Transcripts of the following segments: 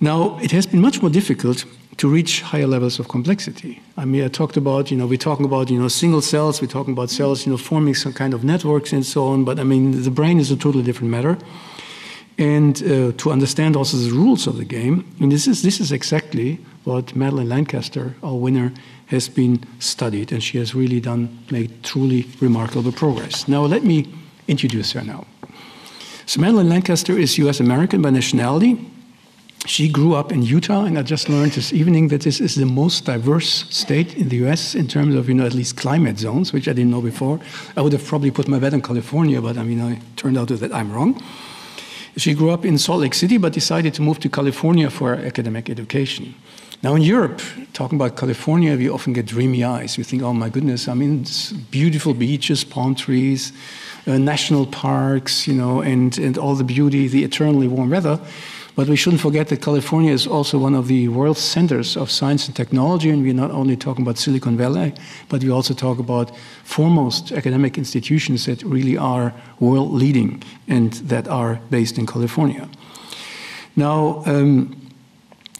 Now, it has been much more difficult to reach higher levels of complexity. I mean, I talked about, we're talking about, single cells, we're talking about cells, forming some kind of networks and so on, but I mean, the brain is a totally different matter. And to understand also the rules of the game, and this is exactly what Madeline Lancaster, our winner, has been studied, and she has really made truly remarkable progress. Now, let me introduce her now. So Madeline Lancaster is US American by nationality. She grew up in Utah, and I just learned this evening that this is the most diverse state in the US in terms of, at least climate zones, which I didn't know before. I would have probably put my bet on California, but I mean, it turned out that I'm wrong. She grew up in Salt Lake City, but decided to move to California for academic education. Now in Europe, talking about California, we often get dreamy eyes. We think, oh my goodness, I mean, it's beautiful beaches, palm trees, national parks, and all the beauty, the eternally warm weather. But we shouldn't forget that California is also one of the world centers of science and technology, and we're not only talking about Silicon Valley, but we also talk about foremost academic institutions that really are world leading and that are based in California. Now,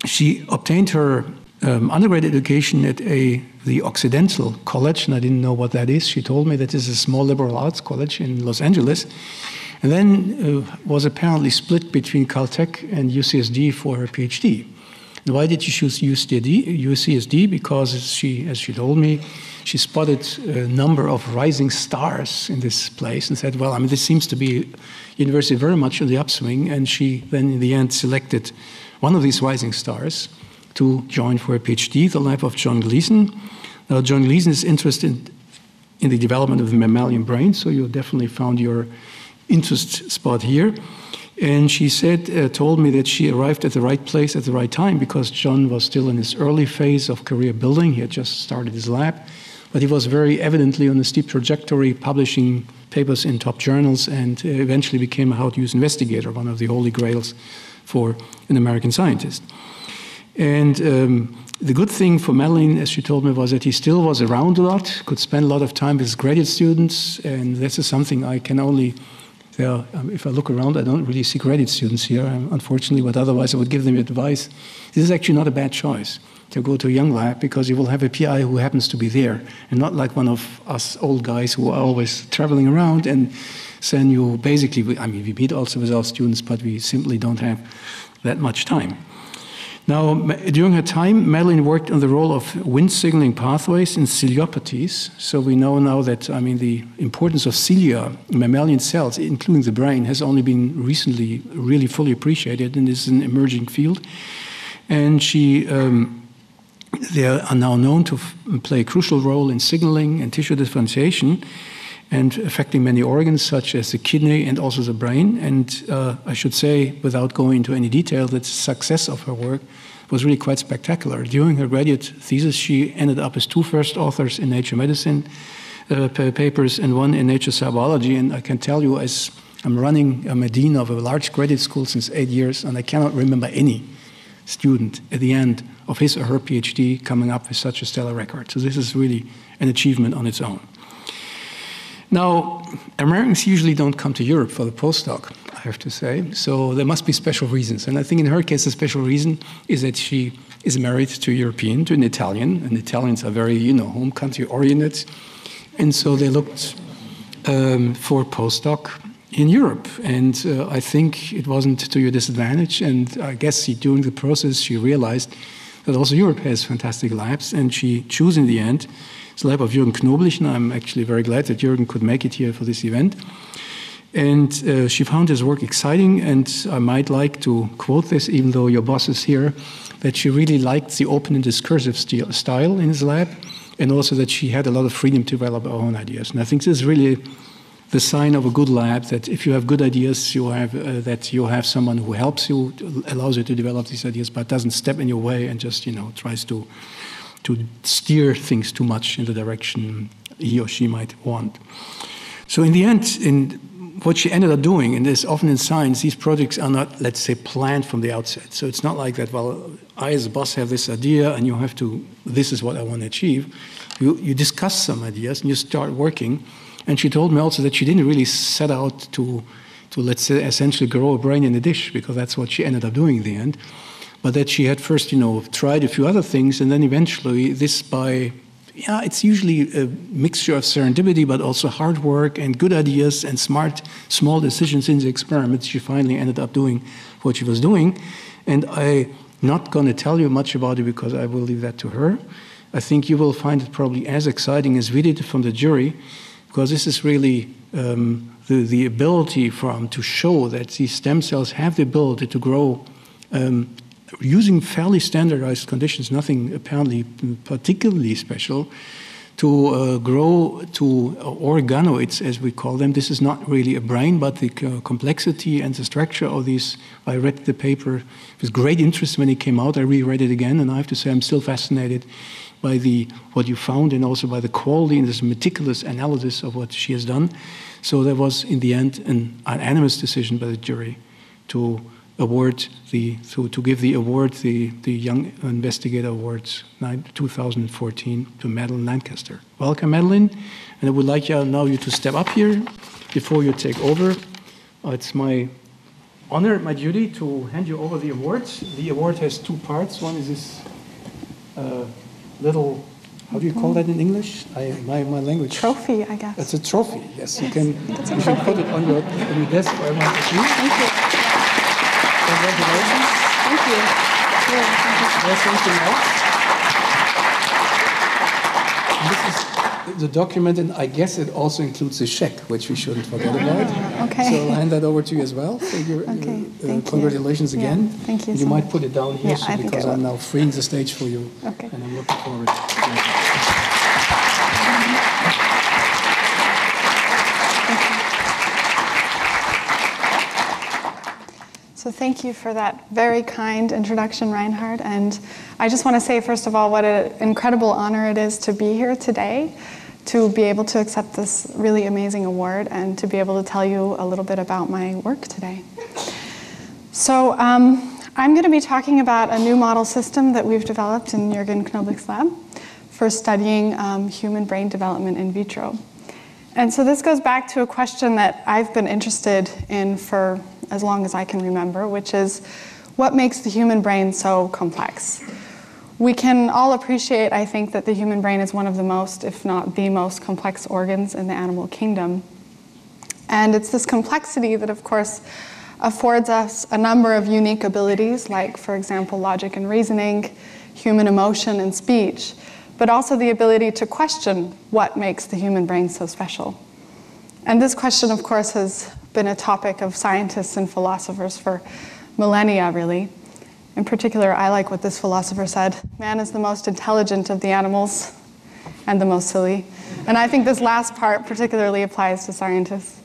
she obtained her undergraduate education at the Occidental College, and I didn't know what that is. She told me that this is a small liberal arts college in Los Angeles. And then was apparently split between Caltech and UCSD for her PhD. And why did she choose UCSD? Because as she told me, she spotted a number of rising stars in this place and said, well, I mean, this seems to be a university very much on the upswing. And she then in the end selected one of these rising stars to join for a PhD, the life of John Gleason. Now, John Gleason is interested in the development of the mammalian brain, so you definitely found your interest spot here. And she told me that she arrived at the right place at the right time because John was still in his early phase of career building. He had just started his lab, but he was very evidently on a steep trajectory, publishing papers in top journals, and eventually became a how-to-use investigator, one of the holy grails for an American scientist. And the good thing for Madeline, as she told me, was that he still was around a lot, could spend a lot of time with his graduate students, and this is something I can only if I look around, I don't really see graduate students here, unfortunately, but otherwise I would give them advice. This is actually not a bad choice to go to a young lab because you will have a PI who happens to be there and not like one of us old guys who are always traveling around and send you basically, I mean, we meet also with our students, but we simply don't have that much time. Now, during her time, Madeline worked on the role of Wnt signaling pathways in ciliopathies. So we know now that, I mean, the importance of cilia in mammalian cells, including the brain, has only been recently really fully appreciated and is an emerging field. And they are now known to play a crucial role in signaling and tissue differentiation and affecting many organs such as the kidney and also the brain. And I should say, without going into any detail, that the success of her work was really quite spectacular. During her graduate thesis, she ended up as 2 first authors in Nature Medicine papers and 1 in Nature Cell Biology. And I can tell you, as I'm running a dean of a large graduate school since 8 years, and I cannot remember any student at the end of his or her PhD coming up with such a stellar record. So this is really an achievement on its own. Now, Americans usually don't come to Europe for the postdoc, I have to say, so there must be special reasons. And I think in her case, the special reason is that she is married to a European, to an Italian, and Italians are very, home country oriented. And so they looked for a postdoc in Europe. And I think it wasn't to your disadvantage. And I guess during the process, she realized that also Europe has fantastic labs, and she chose in the end the lab of Jürgen Knoblich, and I'm actually very glad that Jürgen could make it here for this event. And she found his work exciting, and I might like to quote this, even though your boss is here, that she really liked the open and discursive style in his lab, and also that she had a lot of freedom to develop her own ideas. And I think this is really the sign of a good lab, that if you have good ideas, you have someone who helps you, allows you to develop these ideas, but doesn't step in your way and just, tries to steer things too much in the direction he or she might want. So in the end, what she ended up doing, and this often in science, these projects are not, let's say, planned from the outset. So it's not like that, well, I as a boss have this idea and you have to, this is what I want to achieve. You discuss some ideas and you start working. And she told me also that she didn't really set out to let's say, essentially grow a brain in a dish, because that's what she ended up doing in the end. but that she had first, tried a few other things, and then eventually it's usually a mixture of serendipity, but also hard work and good ideas and smart, small decisions in the experiments. She finally ended up doing what she was doing. And I'm not going to tell you much about it because I will leave that to her. I think you will find it probably as exciting as we did from the jury, because this is really the ability to show that these stem cells have the ability to grow using fairly standardized conditions, nothing apparently particularly special, to grow to organoids, as we call them. This is not really a brain, but the complexity and the structure of these. I read the paper with great interest when it came out. I reread it again, and I have to say I'm still fascinated by what you found, and also by the quality and this meticulous analysis of what she has done. So there was, in the end, an unanimous decision by the jury to award to give the award, the Young Investigator Awards 2014 to Madeline Lancaster. Welcome, Madeline, and I would like now you to step up here before you take over. It's my honor, my duty to hand you over the awards. The award has two parts. One is this little, how do you call that in English? My language. Trophy, I guess. It's a trophy, yes. You should put it on your desk for everyone to see. Thank you. Congratulations. Thank you. There's something else. And this is the document, and I guess it also includes a check, which we shouldn't forget about. Okay. So I'll hand that over to you as well. So congratulations again. Yeah, thank you. You might put it down here, Yeah, because I'm now freeing the stage for you. Okay. And I'm looking forward to it. So thank you for that very kind introduction, Reinhard. And I just want to say, first of all, what an incredible honor it is to be here today, to be able to accept this really amazing award, and to be able to tell you a little bit about my work today. So I'm going to be talking about a new model system that we've developed in Jürgen Knoblich's lab for studying human brain development in vitro. And so this goes back to a question that I've been interested in for as long as I can remember, which is, what makes the human brain so complex? We can all appreciate, I think, that the human brain is one of the most, if not the most complex organs in the animal kingdom. And it's this complexity that, of course, affords us a number of unique abilities, like, for example, logic and reasoning, human emotion and speech, but also the ability to question what makes the human brain so special. And this question, of course, has been a topic of scientists and philosophers for millennia, really. In particular, I like what this philosopher said: man is the most intelligent of the animals and the most silly. And I think this last part particularly applies to scientists.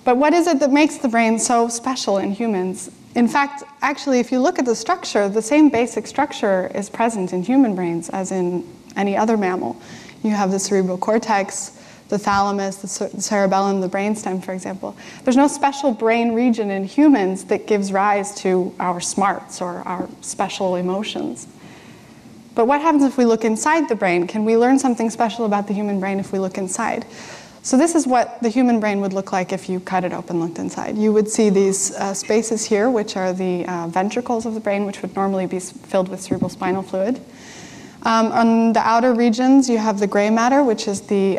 But what is it that makes the brain so special in humans? In fact, actually, if you look at the structure, the same basic structure is present in human brains as in any other mammal. You have the cerebral cortex, the thalamus, the cerebellum, the brainstem, for example. There's no special brain region in humans that gives rise to our smarts or our special emotions. But what happens if we look inside the brain? Can we learn something special about the human brain if we look inside? So this is what the human brain would look like if you cut it open and looked inside. You would see these spaces here, which are the ventricles of the brain, which would normally be filled with cerebral spinal fluid. On the outer regions, you have the gray matter, which is the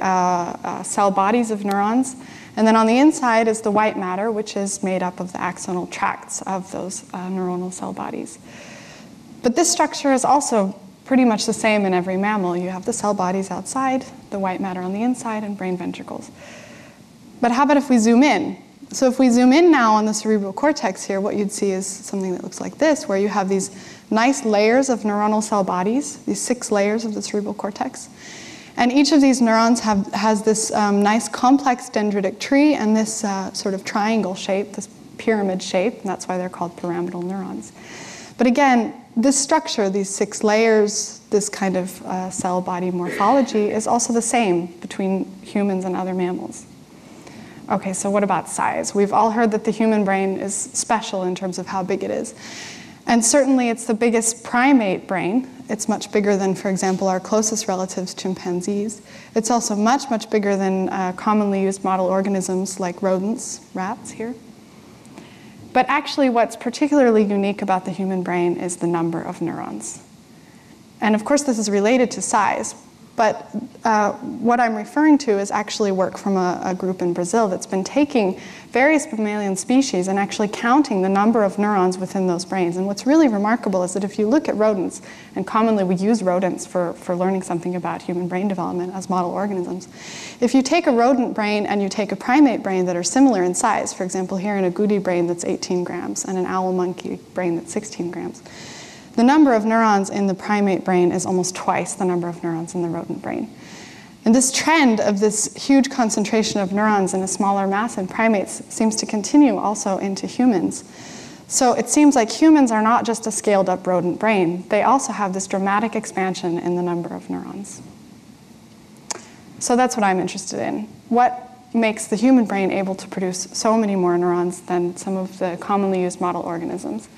cell bodies of neurons. And then on the inside is the white matter, which is made up of the axonal tracts of those neuronal cell bodies. But this structure is also pretty much the same in every mammal. You have the cell bodies outside, the white matter on the inside, and brain ventricles. But how about if we zoom in? So if we zoom in now on the cerebral cortex here, what you'd see is something that looks like this, where you have these nice layers of neuronal cell bodies, these 6 layers of the cerebral cortex. And each of these neurons has this nice complex dendritic tree and this sort of triangle shape, this pyramid shape, and that's why they're called pyramidal neurons. But again, this structure, these 6 layers, this kind of cell body morphology is also the same between humans and other mammals. Okay, so what about size? We've all heard that the human brain is special in terms of how big it is. And certainly it's the biggest primate brain. It's much bigger than, for example, our closest relatives, chimpanzees. It's also much, much bigger than commonly used model organisms like rodents, rats here. But actually what's particularly unique about the human brain is the number of neurons. And of course this is related to size, but what I'm referring to is actually work from a group in Brazil that's been taking various mammalian species and actually counting the number of neurons within those brains. And what's really remarkable is that if you look at rodents, and commonly we use rodents for learning something about human brain development as model organisms, if you take a rodent brain and you take a primate brain that are similar in size, for example here in a goody brain that's 18 grams and an owl monkey brain that's 16 grams, the number of neurons in the primate brain is almost twice the number of neurons in the rodent brain. And this trend of this huge concentration of neurons in a smaller mass in primates seems to continue also into humans. So it seems like humans are not just a scaled up rodent brain, they also have this dramatic expansion in the number of neurons. So that's what I'm interested in. What makes the human brain able to produce so many more neurons than some of the commonly used model organisms?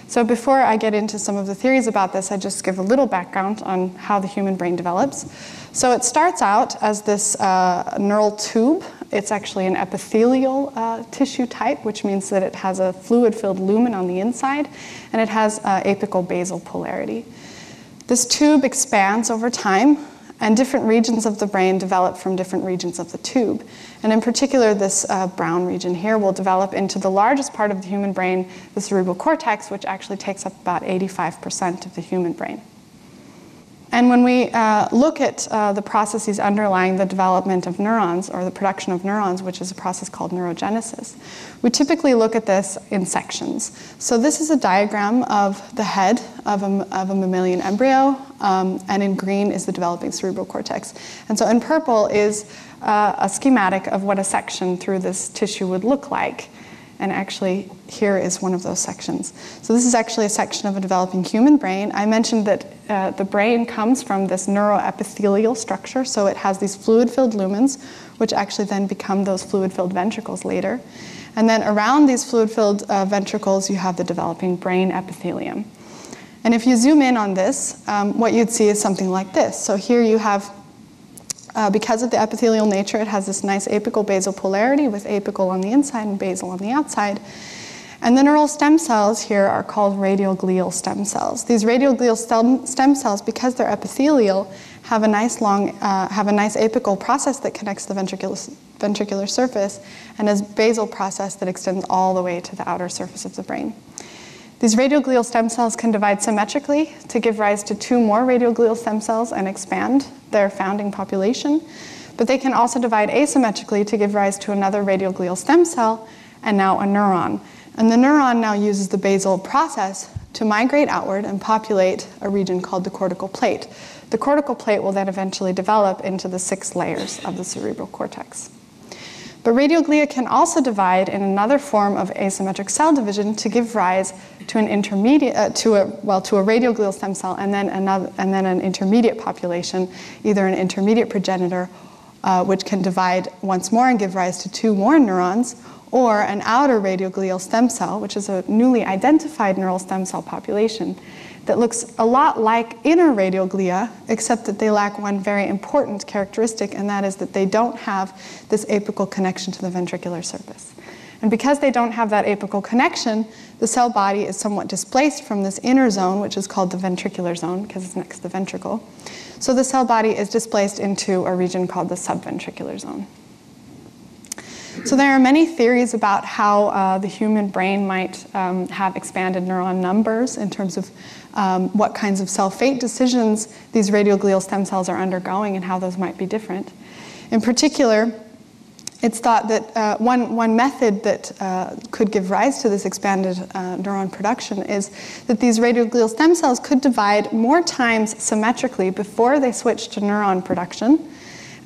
So before I get into some of the theories about this, I just give a little background on how the human brain develops. So it starts out as this neural tube. It's actually an epithelial tissue type, which means that it has a fluid-filled lumen on the inside, and it has apical basal polarity. This tube expands over time, and different regions of the brain develop from different regions of the tube. And in particular, this brown region here will develop into the largest part of the human brain, the cerebral cortex, which actually takes up about 85% of the human brain. And when we look at the processes underlying the development of neurons, or the production of neurons, which is a process called neurogenesis, we typically look at this in sections. So this is a diagram of the head of a mammalian embryo, and in green is the developing cerebral cortex. And so in purple is a schematic of what a section through this tissue would look like. And actually, here is one of those sections. So this is actually a section of a developing human brain. I mentioned that the brain comes from this neuroepithelial structure, so it has these fluid-filled lumens, which actually then become those fluid-filled ventricles later. And then around these fluid-filled ventricles, you have the developing brain epithelium. And if you zoom in on this, what you'd see is something like this. So here you have, because of the epithelial nature, it has this nice apical basal polarity with apical on the inside and basal on the outside. And the neural stem cells here are called radioglial stem cells. These radioglial stem cells, because they're epithelial, have a nice apical process that connects the ventricular surface, and a basal process that extends all the way to the outer surface of the brain. These radioglial stem cells can divide symmetrically to give rise to 2 more radioglial stem cells and expand their founding population. But they can also divide asymmetrically to give rise to another radioglial stem cell and now a neuron. And the neuron now uses the basal process to migrate outward and populate a region called the cortical plate. The cortical plate will then eventually develop into the 6 layers of the cerebral cortex. But radioglia can also divide in another form of asymmetric cell division to give rise to an intermediate, to a radioglial stem cell, and then an intermediate population, either an intermediate progenitor, which can divide once more and give rise to 2 more neurons, or an outer radioglial stem cell, which is a newly identified neural stem cell population that looks a lot like inner radioglia, except that they lack one very important characteristic, and that is that they don't have this apical connection to the ventricular surface. And because they don't have that apical connection, the cell body is somewhat displaced from this inner zone, which is called the ventricular zone, because it's next to the ventricle. So the cell body is displaced into a region called the subventricular zone. So there are many theories about how the human brain might have expanded neuron numbers in terms of what kinds of cell fate decisions these radioglial stem cells are undergoing and how those might be different. In particular, it's thought that one method that could give rise to this expanded neuron production is that these radioglial stem cells could divide more times symmetrically before they switch to neuron production.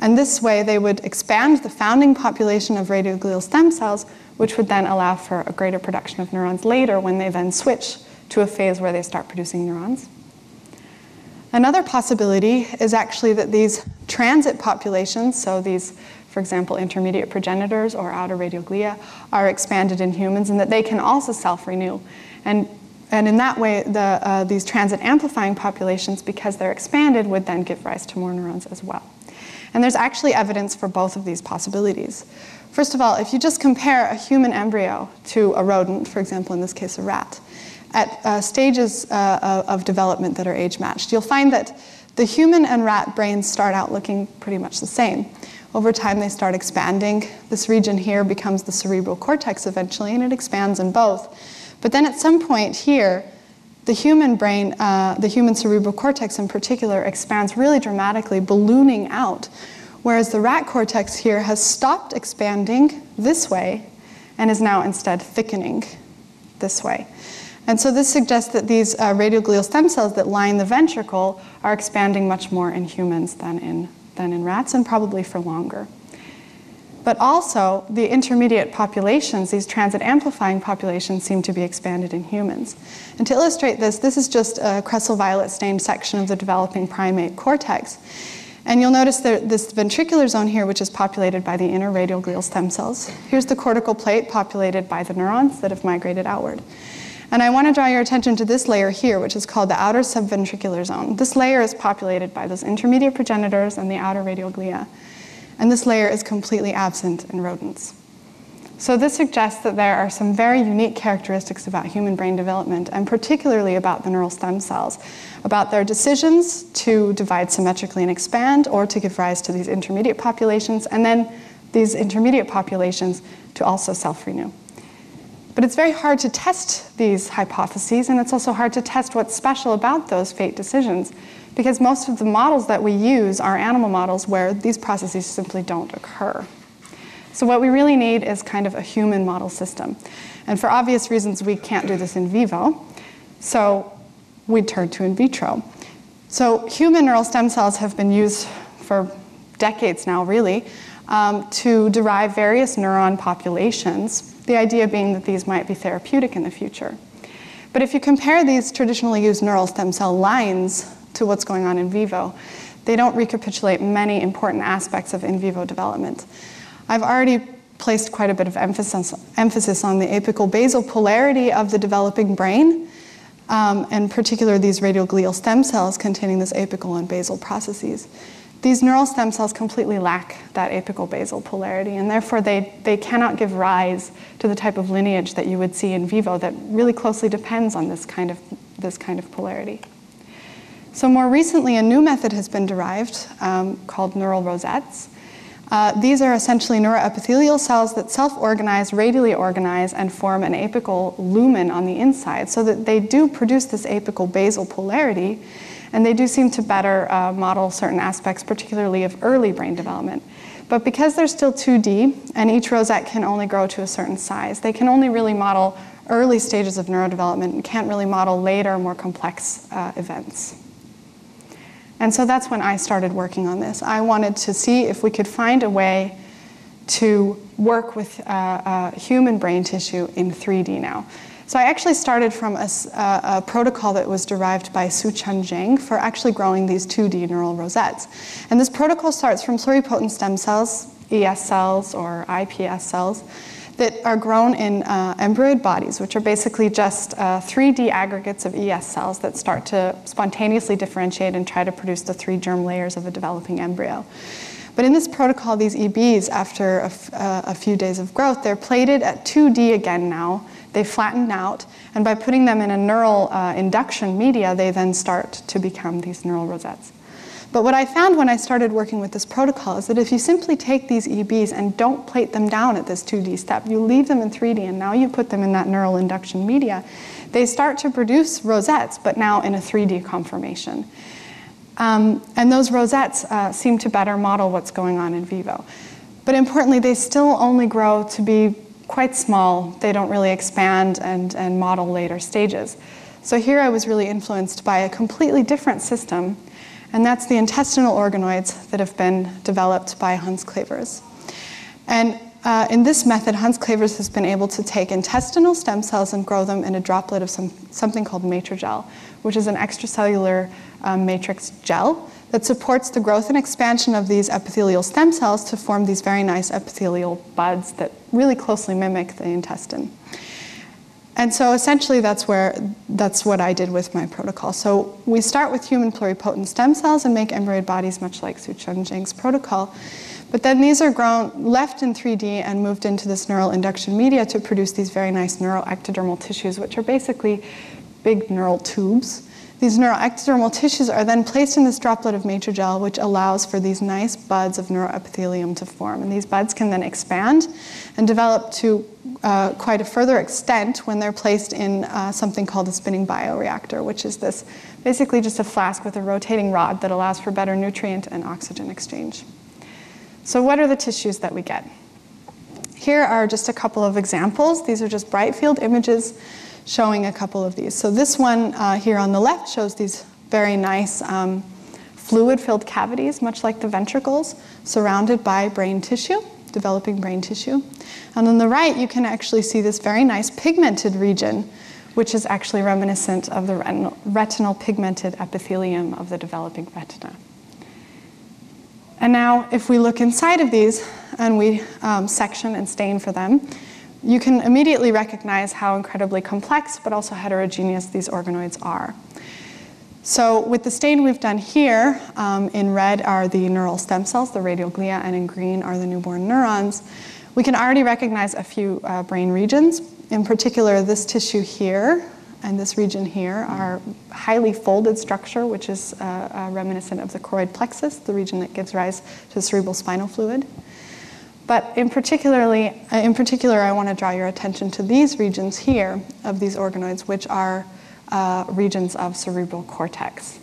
And this way, they would expand the founding population of radioglial stem cells, which would then allow for a greater production of neurons later when they then switch to a phase where they start producing neurons. Another possibility is actually that these transit populations, so these, for example, intermediate progenitors or outer radioglia, are expanded in humans, and that they can also self-renew. And in that way, these transit amplifying populations, because they're expanded, would then give rise to more neurons as well. And there's actually evidence for both of these possibilities. First of all, if you just compare a human embryo to a rodent, for example, in this case a rat, at stages of development that are age-matched, you'll find that the human and rat brains start out looking pretty much the same. Over time, they start expanding. This region here becomes the cerebral cortex eventually, and it expands in both. But then at some point here, the human brain, the human cerebral cortex in particular, expands really dramatically, ballooning out, whereas the rat cortex here has stopped expanding this way and is now instead thickening this way. And so this suggests that these radioglial stem cells that line the ventricle are expanding much more in humans than in rats, and probably for longer. But also, the intermediate populations, these transit-amplifying populations, seem to be expanded in humans. And to illustrate this, this is just a crescent violet-stained section of the developing primate cortex. And you'll notice that this ventricular zone here, which is populated by the inner radioglial stem cells. Here's the cortical plate populated by the neurons that have migrated outward. And I want to draw your attention to this layer here, which is called the outer subventricular zone. This layer is populated by those intermediate progenitors and the outer radioglia. And this layer is completely absent in rodents. So this suggests that there are some very unique characteristics about human brain development, and particularly about the neural stem cells, about their decisions to divide symmetrically and expand, or to give rise to these intermediate populations, and then these intermediate populations to also self-renew. But it's very hard to test these hypotheses, and it's also hard to test what's special about those fate decisions, because most of the models that we use are animal models where these processes simply don't occur. So what we really need is kind of a human model system. And for obvious reasons, we can't do this in vivo, so we turn to in vitro. So human neural stem cells have been used for decades now, really, to derive various neuron populations, the idea being that these might be therapeutic in the future. But if you compare these traditionally used neural stem cell lines to what's going on in vivo, they don't recapitulate many important aspects of in vivo development. I've already placed quite a bit of emphasis on the apical basal polarity of the developing brain, in particular these radioglial stem cells containing this apical and basal processes. These neural stem cells completely lack that apical basal polarity, and therefore they cannot give rise to the type of lineage that you would see in vivo that really closely depends on this kind of polarity. So more recently, a new method has been derived called neural rosettes. These are essentially neuroepithelial cells that self-organize, radially organize, and form an apical lumen on the inside, so that they do produce this apical basal polarity, and they do seem to better model certain aspects, particularly of early brain development. But because they're still 2D, and each rosette can only grow to a certain size, they can only really model early stages of neurodevelopment and can't really model later, more complex events. And so that's when I started working on this. I wanted to see if we could find a way to work with human brain tissue in 3D now. So I actually started from a protocol that was derived by Su-Chun Zheng for actually growing these 2D neural rosettes. And this protocol starts from pluripotent stem cells, ES cells or iPS cells, that are grown in embryoid bodies, which are basically just 3D aggregates of ES cells that start to spontaneously differentiate and try to produce the 3 germ layers of a developing embryo. But in this protocol, these EBs, after a few days of growth, they're plated at 2D again now. They flattened out, and by putting them in a neural induction media, they then start to become these neural rosettes. But what I found when I started working with this protocol is that if you simply take these EBs and don't plate them down at this 2D step, you leave them in 3D, and now you put them in that neural induction media, they start to produce rosettes, but now in a 3D conformation. And those rosettes seem to better model what's going on in vivo. But importantly, they still only grow to be quite small. They don't really expand and model later stages. So here I was really influenced by a completely different system, and that's the intestinal organoids that have been developed by Hans Clevers. And in this method, Hans Clevers has been able to take intestinal stem cells and grow them in a droplet of something called matrigel, which is an extracellular matrix gel that supports the growth and expansion of these epithelial stem cells to form these very nice epithelial buds that really closely mimic the intestine. And so essentially that's what I did with my protocol. So we start with human pluripotent stem cells and make embryoid bodies much like Su-Chun Zheng's protocol. But then these are left in 3D and moved into this neural induction media to produce these very nice neuroectodermal tissues, which are basically big neural tubes. These neuroectodermal tissues are then placed in this droplet of matrigel, which allows for these nice buds of neuroepithelium to form. And these buds can then expand and develop to quite a further extent when they're placed in something called a spinning bioreactor, which is this basically just a flask with a rotating rod that allows for better nutrient and oxygen exchange. So what are the tissues that we get? Here are just a couple of examples. These are just bright field images showing a couple of these. So this one here on the left shows these very nice fluid-filled cavities, much like the ventricles, surrounded by brain tissue, developing brain tissue. And on the right, you can actually see this very nice pigmented region, which is actually reminiscent of the retinal pigmented epithelium of the developing retina. And now, if we look inside of these and we section and stain for them, you can immediately recognize how incredibly complex but also heterogeneous these organoids are. So with the stain we've done here, in red are the neural stem cells, the radioglia, and in green are the newborn neurons. We can already recognize a few brain regions. In particular, this tissue here and this region here are highly folded structure, which is reminiscent of the choroid plexus, the region that gives rise to the cerebral spinal fluid. But in particular, I want to draw your attention to these regions here of these organoids, which are regions of cerebral cortex.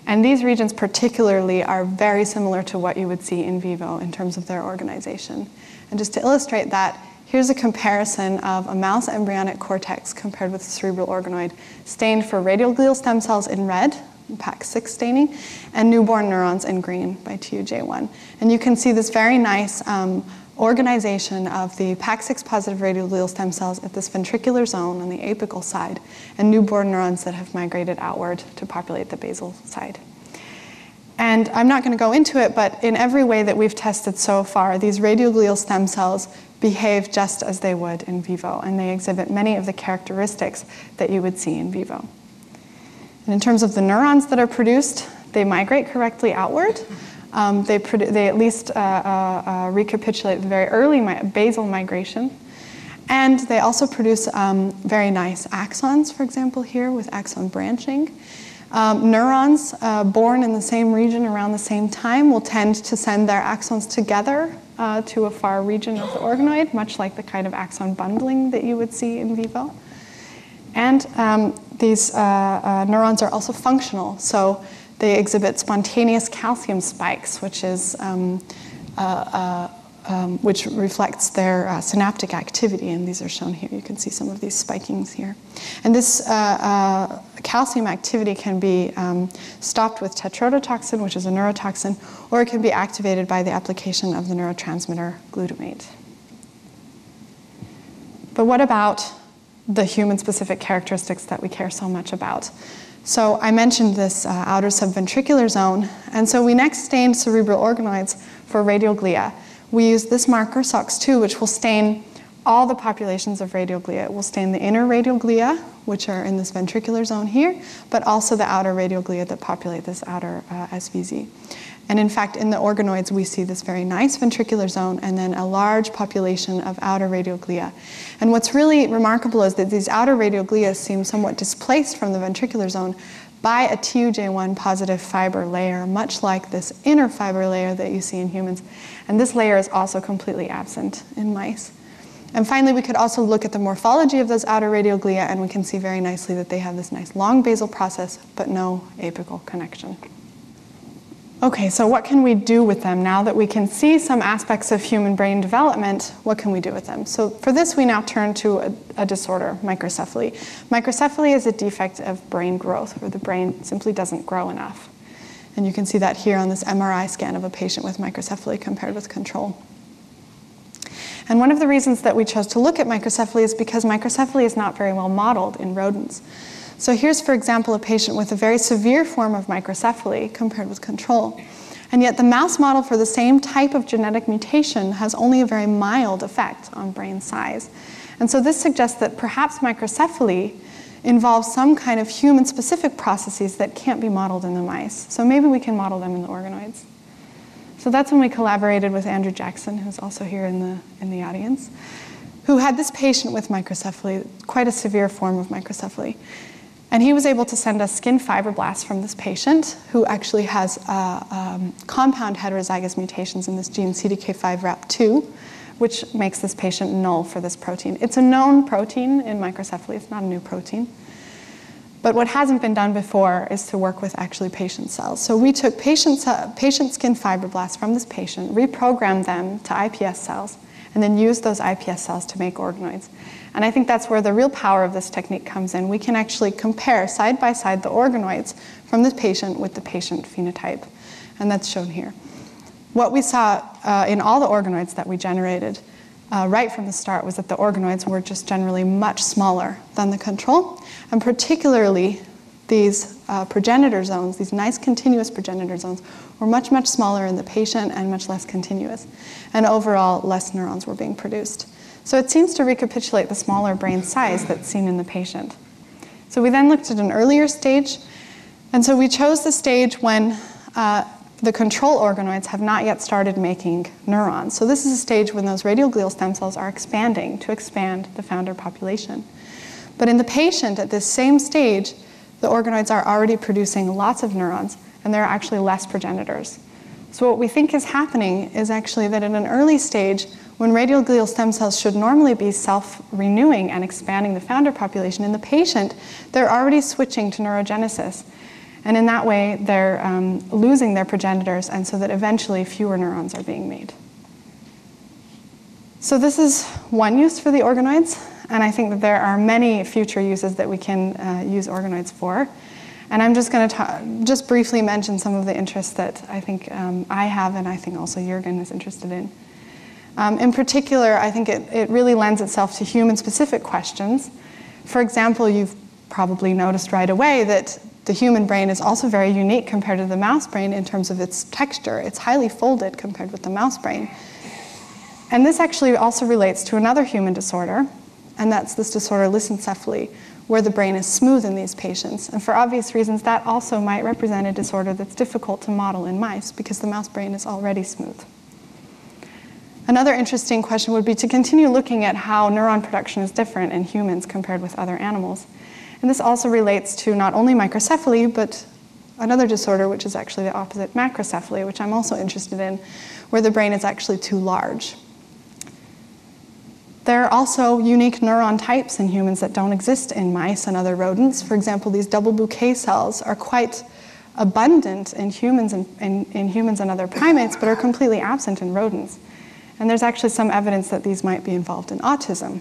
And these regions particularly are very similar to what you would see in vivo in terms of their organization. And just to illustrate that, here's a comparison of a mouse embryonic cortex compared with a cerebral organoid, stained for radioglial stem cells in red, PAX6 staining, and newborn neurons in green by TUJ1. And you can see this very nice organization of the PAX6 positive radioglial stem cells at this ventricular zone on the apical side, and newborn neurons that have migrated outward to populate the basal side. And I'm not going to go into it, but in every way that we've tested so far, these radioglial stem cells behave just as they would in vivo, and they exhibit many of the characteristics that you would see in vivo. And in terms of the neurons that are produced, they migrate correctly outward. They at least recapitulate the very early basal migration. And they also produce very nice axons, for example, here with axon branching. Neurons born in the same region around the same time will tend to send their axons together to a far region of the organoid, much like the kind of axon bundling that you would see in vivo. And these neurons are also functional, so they exhibit spontaneous calcium spikes, which is which reflects their synaptic activity, and these are shown here. You can see some of these spikings here. And this calcium activity can be stopped with tetrodotoxin, which is a neurotoxin, or it can be activated by the application of the neurotransmitter glutamate. But what about the human-specific characteristics that we care so much about? So I mentioned this outer subventricular zone, and so we next stained cerebral organoids for radioglia. We use this marker, SOX2, which will stain all the populations of radioglia. It will stain the inner radioglia, which are in this ventricular zone here, but also the outer radioglia that populate this outer SVZ. And in fact, in the organoids, we see this very nice ventricular zone and then a large population of outer radioglia. And what's really remarkable is that these outer radioglia seem somewhat displaced from the ventricular zone by a TUJ1 positive fiber layer, much like this inner fiber layer that you see in humans. And this layer is also completely absent in mice. And finally, we could also look at the morphology of those outer radioglia, and we can see very nicely that they have this nice long basal process, but no apical connection. Okay, so what can we do with them now that we can see some aspects of human brain development? What can we do with them? So for this, we now turn to a disorder, microcephaly. Microcephaly is a defect of brain growth, where the brain simply doesn't grow enough. And you can see that here on this MRI scan of a patient with microcephaly compared with control. And one of the reasons that we chose to look at microcephaly is because microcephaly is not very well modeled in rodents. So here's, for example, a patient with a very severe form of microcephaly compared with control. And yet the mouse model for the same type of genetic mutation has only a very mild effect on brain size. And so this suggests that perhaps microcephaly involves some kind of human-specific processes that can't be modeled in the mice. So maybe we can model them in the organoids. So that's when we collaborated with Andrew Jackson, who's also here in the audience, who had this patient with microcephaly, quite a severe form of microcephaly. And he was able to send us skin fibroblasts from this patient who actually has compound heterozygous mutations in this gene CDK5-RAP2, which makes this patient null for this protein. It's a known protein in microcephaly. It's not a new protein. But what hasn't been done before is to work with actually patient cells. So we took patient skin fibroblasts from this patient, reprogrammed them to iPS cells, and then used those iPS cells to make organoids. And I think that's where the real power of this technique comes in. We can actually compare side by side the organoids from this patient with the patient phenotype. And that's shown here. What we saw in all the organoids that we generated right from the start was that the organoids were just generally much smaller than the control. And particularly these progenitor zones, these nice continuous progenitor zones, were much, much smaller in the patient and much less continuous. And overall, less neurons were being produced. So it seems to recapitulate the smaller brain size that's seen in the patient. So we then looked at an earlier stage. And so we chose the stage when the control organoids have not yet started making neurons. So this is a stage when those radial glial stem cells are expanding to expand the founder population. But in the patient at this same stage, the organoids are already producing lots of neurons, and there are actually less progenitors. So what we think is happening is actually that at an early stage, when radial glial stem cells should normally be self-renewing and expanding the founder population, in the patient, they're already switching to neurogenesis. And in that way, they're losing their progenitors, and so that eventually fewer neurons are being made. So this is one use for the organoids, and I think that there are many future uses that we can use organoids for. And I'm just going to just briefly mention some of the interests that I think I have, and I think also Jürgen is interested in. In particular, I think it really lends itself to human-specific questions. For example, you've probably noticed right away that the human brain is also very unique compared to the mouse brain in terms of its texture. It's highly folded compared with the mouse brain. And this actually also relates to another human disorder, and that's this disorder, lissencephaly, where the brain is smooth in these patients. And for obvious reasons, that also might represent a disorder that's difficult to model in mice because the mouse brain is already smooth. Another interesting question would be to continue looking at how neuron production is different in humans compared with other animals. And this also relates to not only microcephaly, but another disorder, which is actually the opposite, macrocephaly, which I'm also interested in, where the brain is actually too large. There are also unique neuron types in humans that don't exist in mice and other rodents. For example, these double bouquet cells are quite abundant in humans and other primates, but are completely absent in rodents. And there's actually some evidence that these might be involved in autism.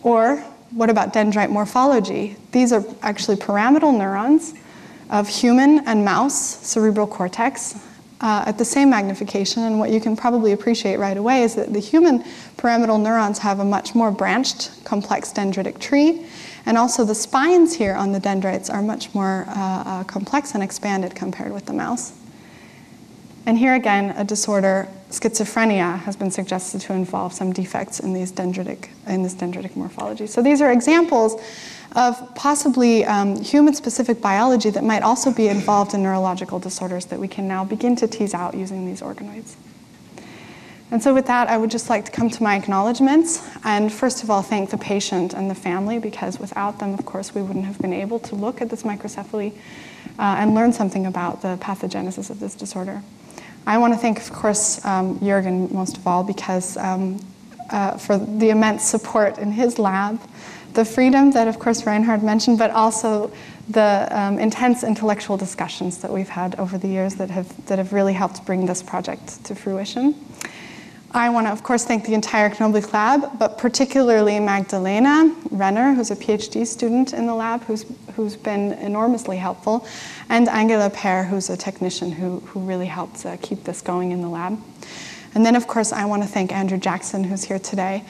Or what about dendrite morphology? These are actually pyramidal neurons of human and mouse cerebral cortex at the same magnification. And what you can probably appreciate right away is that the human pyramidal neurons have a much more branched, complex dendritic tree. And also the spines here on the dendrites are much more complex and expanded compared with the mouse. And here again, a disorder, schizophrenia, has been suggested to involve some defects in this dendritic morphology. So these are examples of possibly human-specific biology that might also be involved in neurological disorders that we can now begin to tease out using these organoids. And so with that, I would just like to come to my acknowledgements and first of all thank the patient and the family, because without them, of course, we wouldn't have been able to look at this microcephaly and learn something about the pathogenesis of this disorder. I want to thank, of course, Jürgen most of all, because for the immense support in his lab, the freedom that, of course, Reinhard mentioned, but also the intense intellectual discussions that we've had over the years that have really helped bring this project to fruition. I want to, of course, thank the entire Acknowledgements lab, but particularly Magdalena Renner, who's a PhD student in the lab, who's been enormously helpful, and Angela Per, who's a technician who really helped keep this going in the lab. And then, of course, I want to thank Andrew Jackson, who's here today,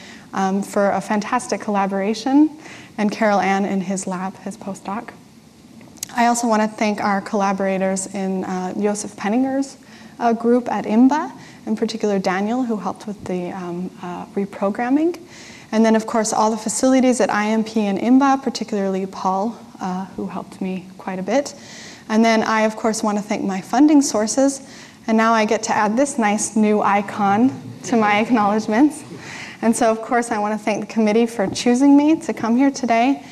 for a fantastic collaboration, and Carol Ann in his lab, his postdoc. I also want to thank our collaborators in Josef Penninger's group at EMBL, in particular Daniel, who helped with the reprogramming. And then, of course, all the facilities at IMP and EMBL, particularly Paul, who helped me quite a bit. And then I, of course, want to thank my funding sources. And now I get to add this nice new icon to my acknowledgements. And so, of course, I want to thank the committee for choosing me to come here today.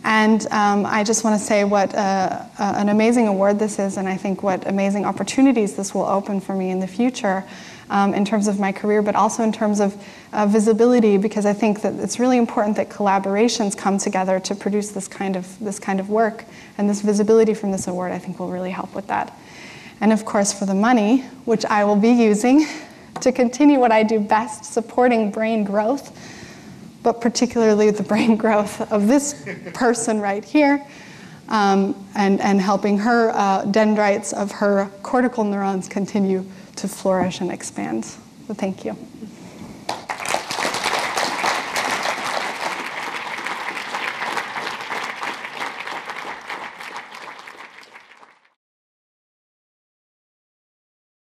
And I just want to say what an amazing award this is, and I think what amazing opportunities this will open for me in the future in terms of my career, but also in terms of visibility, because I think that it's really important that collaborations come together to produce this kind of work. And this visibility from this award, I think, will really help with that. And of course, for the money, which I will be using to continue what I do best, supporting brain growth, but particularly the brain growth of this person right here, and helping her dendrites of her cortical neurons continue to flourish and expand. So thank you.